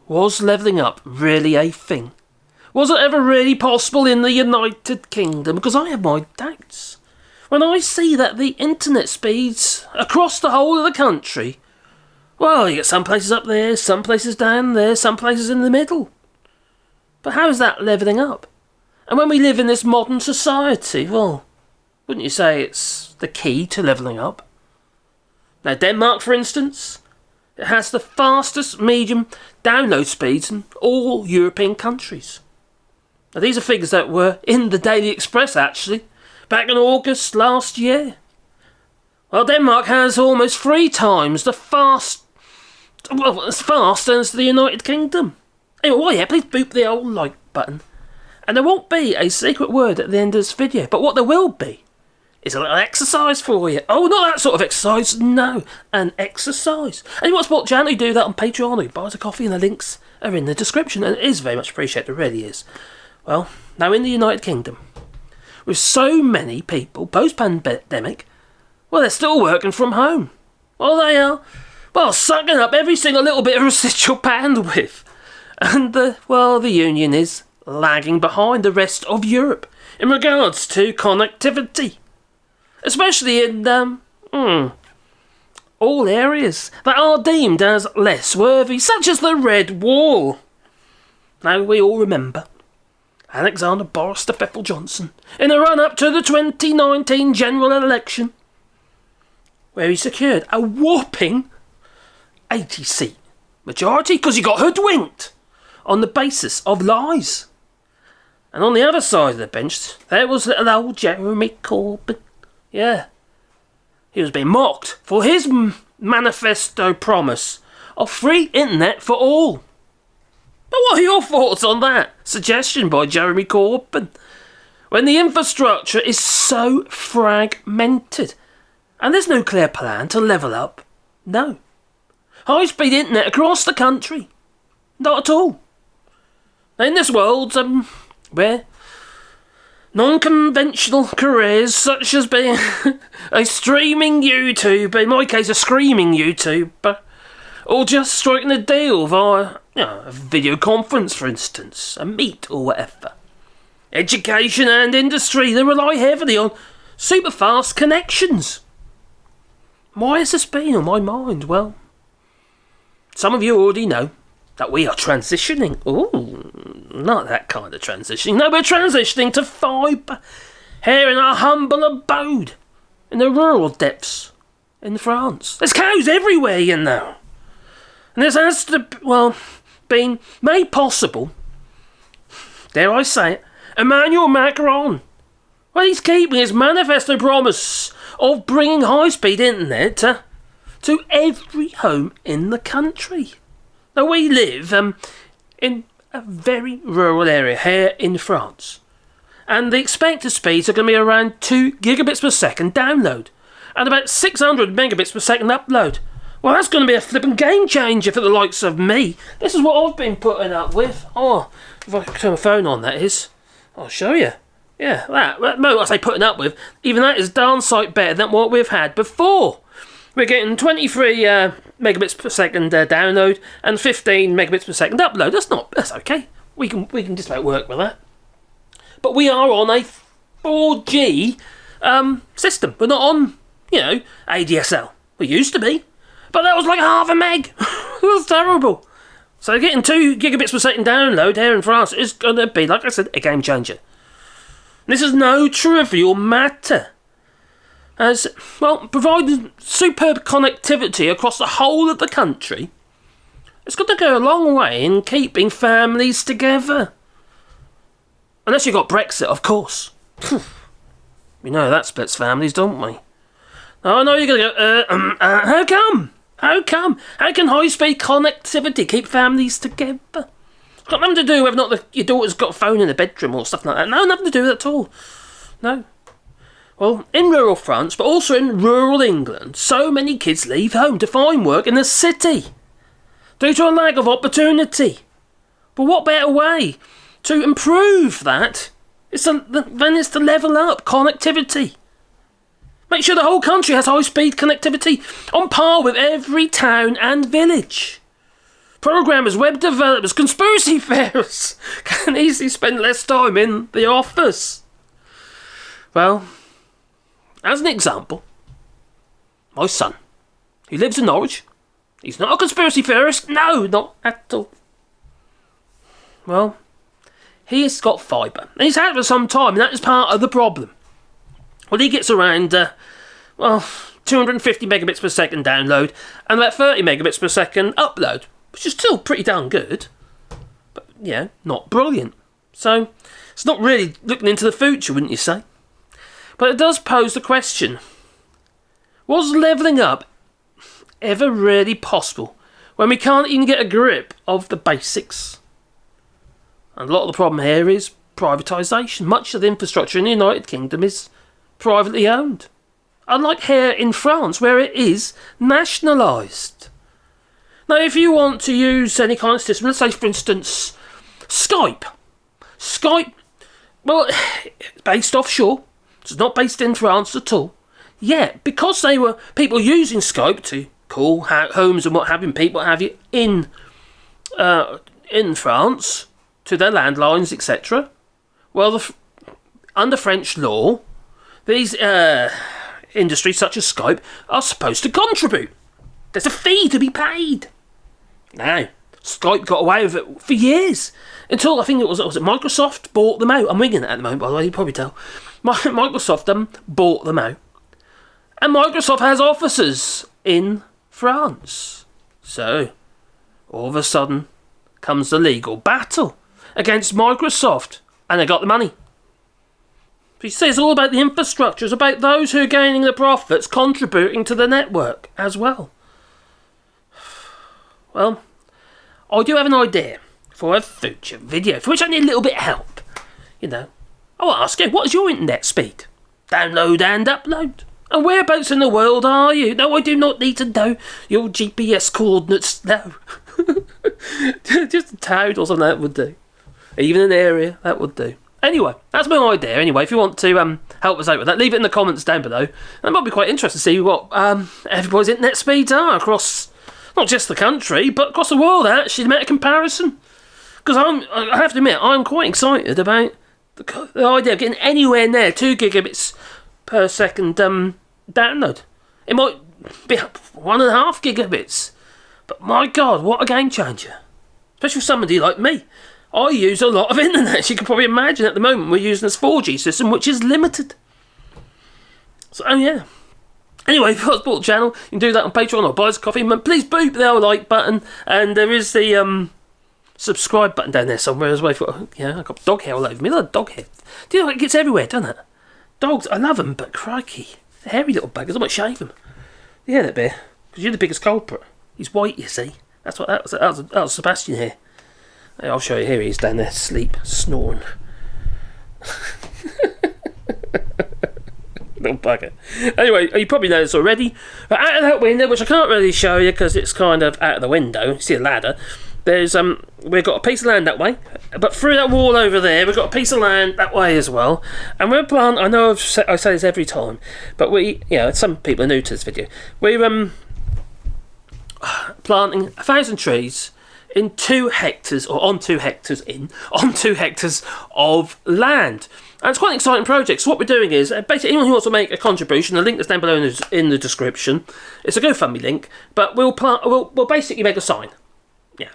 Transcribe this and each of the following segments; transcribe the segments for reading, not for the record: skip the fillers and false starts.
Was levelling up really a thing? Was it ever really possible in the United Kingdom? Because I have my doubts. When I see that the internet speeds across the whole of the country, well, you get some places up there, some places down there, some places in the middle. But how is that levelling up? And when we live in this modern society, well, wouldn't you say it's the key to levelling up? Now, Denmark, for instance, it has the fastest medium download speeds in all European countries. Now, these are figures that were in the Daily Express, actually, back in August last year. Well, Denmark has almost 3 times as fast as the United Kingdom. Anyway, well, yeah, please boop the old like button. And there won't be a secret word at the end of this video, but what there will be is a little exercise for you. Oh, not that sort of exercise, no, an exercise. And you want to support Jan, who do that on Patreon, who buys a coffee, and the links are in the description, and it is very much appreciated, it really is. Well, now in the United Kingdom, with so many people post-pandemic, well, they're still working from home. Well, they are, well, sucking up every single little bit of residual bandwidth. And the union is lagging behind the rest of Europe in regards to connectivity. Especially in, all areas that are deemed as less worthy, such as the Red Wall. Now, we all remember Alexander Boris the Pepple Johnson in the run-up to the 2019 general election, where he secured a whopping 80-seat majority because he got hoodwinked on the basis of lies. And on the other side of the bench, there was little old Jeremy Corbyn. Yeah, he was being mocked for his manifesto promise of free internet for all. But what are your thoughts on that suggestion by Jeremy Corbyn? When the infrastructure is so fragmented and there's no clear plan to level up? No. High-speed internet across the country? Not at all. In this world, where non-conventional careers such as being a streaming YouTuber, in my case a screaming YouTuber, or just striking a deal via a video conference, for instance, a meet or whatever. Education and industry, they rely heavily on super fast connections. Why has this been on my mind? Well, some of you already know that we are transitioning. Ooh, not that kind of transitioning. No, we're transitioning to fibre here in our humble abode in the rural depths in France. There's cows everywhere, you know. And this has to, been made possible, dare I say it, Emmanuel Macron. Well, he's keeping his manifesto promise of bringing high-speed internet to every home in the country. Now, we live in a very rural area here in France, and the expected speeds are going to be around 2 gigabits per second download and about 600 megabits per second upload. Well, that's going to be a flipping game changer for the likes of me. This is what I've been putting up with. Oh, if I turn my phone on, that is. I'll show you. Yeah, that. What I say putting up with, even that is darn sight better than what we've had before. We're getting 23 megabits per second download and 15 megabits per second upload. That's okay. We can just about work with that. But we are on a 4G system. We're not on, ADSL. We used to be. But that was like half a meg. It was terrible. So getting 2 gigabits per second download here in France is going to be, like I said, a game changer. This is no trivial matter. As, providing superb connectivity across the whole of the country, it's got to go a long way in keeping families together. Unless you've got Brexit, of course. We know that splits families, don't we? Oh, no, you're going to go, how come? How come? How can high-speed connectivity keep families together? It's got nothing to do with whether or not your daughter's got a phone in the bedroom or stuff like that. No, nothing to do with that at all. No. Well, in rural France, but also in rural England, so many kids leave home to find work in the city due to a lack of opportunity. But what better way to improve that than is to level up connectivity? Make sure the whole country has high-speed connectivity on par with every town and village. programmers, web developers, conspiracy theorists can easily spend less time in the office. Well, as an example, my son, who lives in Norwich, he's not a conspiracy theorist. No, not at all. Well, he's got fibre, and he's had it for some time, and that is part of the problem. Well, he gets around, 250 megabits per second download, and about 30 megabits per second upload, which is still pretty darn good, but, yeah, not brilliant. So, it's not really looking into the future, wouldn't you say? But it does pose the question, was levelling up ever really possible when we can't even get a grip of the basics? And a lot of the problem here is privatisation. Much of the infrastructure in the United Kingdom is privately owned, unlike here in France, where it is nationalised. Now, if you want to use any kind of system, let's say, for instance, Skype. Well, it's based offshore. It's not based in France at all. Yet, because they were people using Skype to call homes and what have you, people have you in France to their landlines, etc. Well, under French law, these industries such as Skype are supposed to contribute. There's a fee to be paid. Now, Skype got away with it for years until I think it was Microsoft bought them out. I'm winging it at the moment, by the way, you can probably tell. Microsoft bought them out. And Microsoft has offices in France. So, all of a sudden, comes the legal battle against Microsoft. And they got the money. But you see, it's all about the infrastructure. It's about those who are gaining the profits contributing to the network as well. Well, I do have an idea for a future video, for which I need a little bit of help. You know, I'll ask you, what is your internet speed? Download and upload. And whereabouts in the world are you? No, I do not need to know your GPS coordinates. No. Just a town or something, that would do. Even an area, that would do. Anyway, that's my idea. Anyway, if you want to help us out with that, leave it in the comments down below. And it might be quite interesting to see what everybody's internet speeds are across not just the country, but across the world, actually, to make a comparison. Because I have to admit, I'm quite excited about the idea of getting anywhere near 2 gigabits per second download. It might be 1.5 gigabits. But my God, what a game changer. Especially for somebody like me. I use a lot of internet, as you can probably imagine. At the moment, we're using this 4G system, which is limited. So, yeah. Anyway, if you've got a support the channel, you can do that on Patreon or buy us a coffee. Please boop the like button. And there is the subscribe button down there somewhere as well. Yeah, I've got dog hair all over me. Look, dog hair. Do you know, it gets everywhere, doesn't it? Dogs, I love them, but crikey. They're hairy little buggers. I might shave them. Yeah, that bear. Because you're the biggest culprit. He's white, you see. That's what that was Sebastian here. I'll show you. Here he is down there, asleep, snoring. Little bugger. Anyway, you probably know this already. But out of that window, which I can't really show you because it's kind of out of the window, you see a ladder. There's we've got a piece of land that way, but through that wall over there, we've got a piece of land that way as well. And we're planting. I know I say this every time, but some people are new to this video. We're planting 1,000 trees in 2 hectares, or on 2 hectares of land. And it's quite an exciting project. So what we're doing is, basically, anyone who wants to make a contribution, the link that's down below in the description. It's a GoFundMe link, but we'll basically make a sign. Yeah,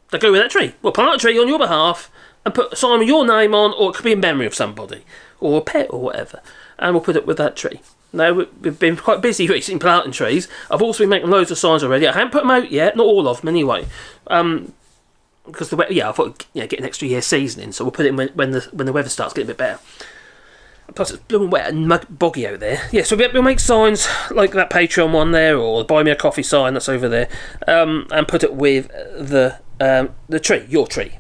to go with that tree. We'll plant a tree on your behalf and put a sign with your name on, or it could be in memory of somebody, or a pet, or whatever. And we'll put it with that tree. Now, we've been quite busy recently planting trees. I've also been making loads of signs already. I haven't put them out yet, not all of them anyway. Because I thought get an extra year seasoning, so we'll put it in when the weather starts getting a bit better. Plus, it's blooming wet and boggy out there. Yeah, so we'll make signs like that Patreon one there, or the Buy Me a Coffee sign that's over there, and put it with the tree, your tree.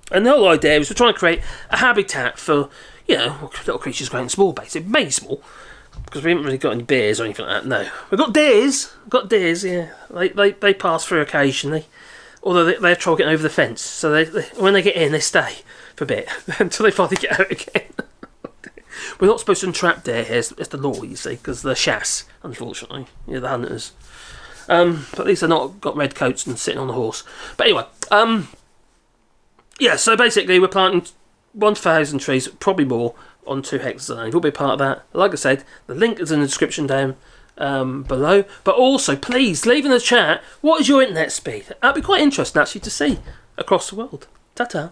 And the whole idea is we're trying to create a habitat for little creatures great and small, basically. Maybe small. Because we haven't really got any bears or anything like that, no. We've got deers. Yeah. They pass through occasionally. Although they have trouble getting over the fence. So they when they get in, they stay for a bit. Until they finally get out again. We're not supposed to entrap deer here. It's the law, you see. Because they're chasse, unfortunately. The hunters. But at least they're not got red coats and sitting on the horse. But anyway, yeah, so basically we're planting 1,000 trees, probably more, on 2 hectares of land. If you'll be part of that, like I said, the link is in the description down below. But also, please, leave in the chat, what is your internet speed? That'd be quite interesting, actually, to see across the world. Ta-ta.